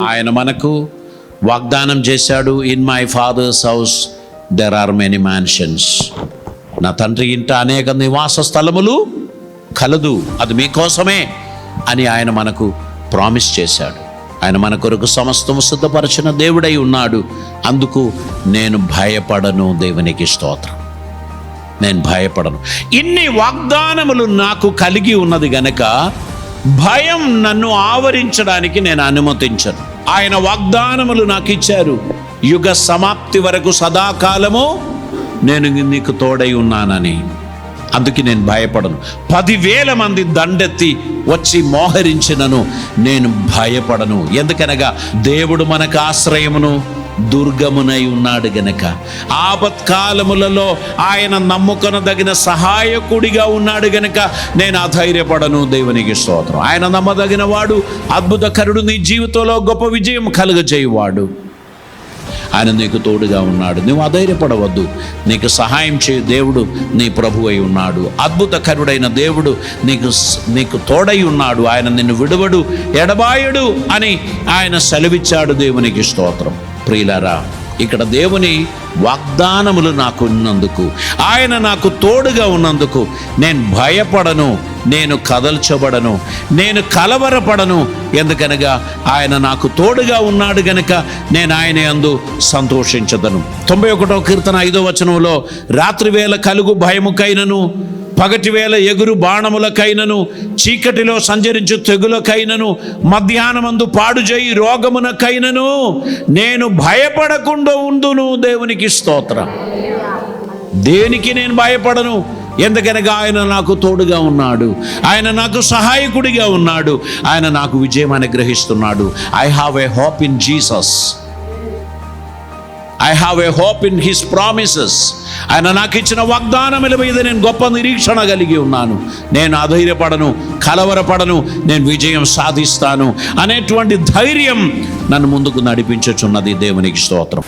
ఆయన మనకు వాగ్దానం చేశాడు, in my father's house there are many mansions. నా తండ్రి ఇంట అనేక నివాస స్థలములు కలదు, అది మీకోసమే అని ఆయన మనకు ప్రామిస్ చేశాడు. ఆయన మన కొరకు సమస్తము సిద్ధపరచిన దేవుడై ఉన్నాడు. అందుకు నేను భయపడను. దేవునికి స్తోత్రం. నేను భయపడను. ఇన్ని వాగ్దానములు నాకు కలిగి ఉన్నది గనక భయం నన్ను ఆవరించడానికి నేను అనుమతించను. ఆయన వాగ్దానములు నాకు ఇచ్చారు. యుగ సమాప్తి వరకు సదాకాలము నేను నీకు తోడై ఉన్నానని. అందుకే నేను భయపడను. 10,000 మంది దండెత్తి వచ్చి మోహరించినను నేను భయపడను. ఎందుకనగా దేవుడు మనకు ఆశ్రయమును దుర్గమునై ఉన్నాడు గనక, ఆపత్కాలములలో ఆయన నమ్ముకొనదగిన సహాయకుడిగా ఉన్నాడు గనక నేను అధైర్యపడను. దేవునికి స్తోత్రం. ఆయన నమ్మదగిన వాడు, అద్భుతకరుడు, నీ జీవితంలో గొప్ప విజయం కలుగజేయువాడు. ఆయన నీకు తోడుగా ఉన్నాడు. నువ్వు అధైర్యపడవద్దు. నీకు సహాయం చేయు దేవుడు నీ ప్రభు అయి ఉన్నాడు. అద్భుతకరుడైన దేవుడు నీకు తోడై ఉన్నాడు. ఆయన నిన్ను విడువడు, ఎడబాయడు అని ఆయన సెలవిచ్చాడు. దేవునికి స్తోత్రం. ప్రియులారా, ఇక్కడ దేవుని వాగ్దానములు నాకు ఉన్నందుకు, ఆయన నాకు తోడుగా ఉన్నందుకు నేను భయపడను, నేను కదల్చబడను, నేను కలవరపడను. ఎందుకనగా ఆయన నాకు తోడుగా ఉన్నాడు గనక నేను ఆయన యందు సంతోషించదను. 91వ కీర్తన 5వ వచనంలో, రాత్రివేళ కలుగు భయముకైనను, పగటివేళ ఎగురు బాణములకైనను, చీకటిలో సంచరించు తెగులకైనను, మధ్యాహ్నమందు పాడుచేయి రోగమునకైనను నేను భయపడకుండా ఉండును. దేవునికి స్తోత్రం. దేనికి నేను భయపడను? ఎందుకనగా ఆయన నాకు తోడుగా ఉన్నాడు. ఆయన నాకు సహాయకుడిగా ఉన్నాడు. ఆయన నాకు విజయం అనుగ్రహిస్తున్నాడు. I have a hope in Jesus. I have a hope in his promises. ఆయన నాకు ఇచ్చిన వాగ్దానముల మీద నేను గొప్ప నిరీక్షణ కలిగి ఉన్నాను. నేను అధైర్యపడను, కలవరపడను, నేను విజయం సాధిస్తాను అనేటువంటి ధైర్యం నన్ను ముందుకు నడిపించుచున్నది. దేవునికి స్తోత్రం.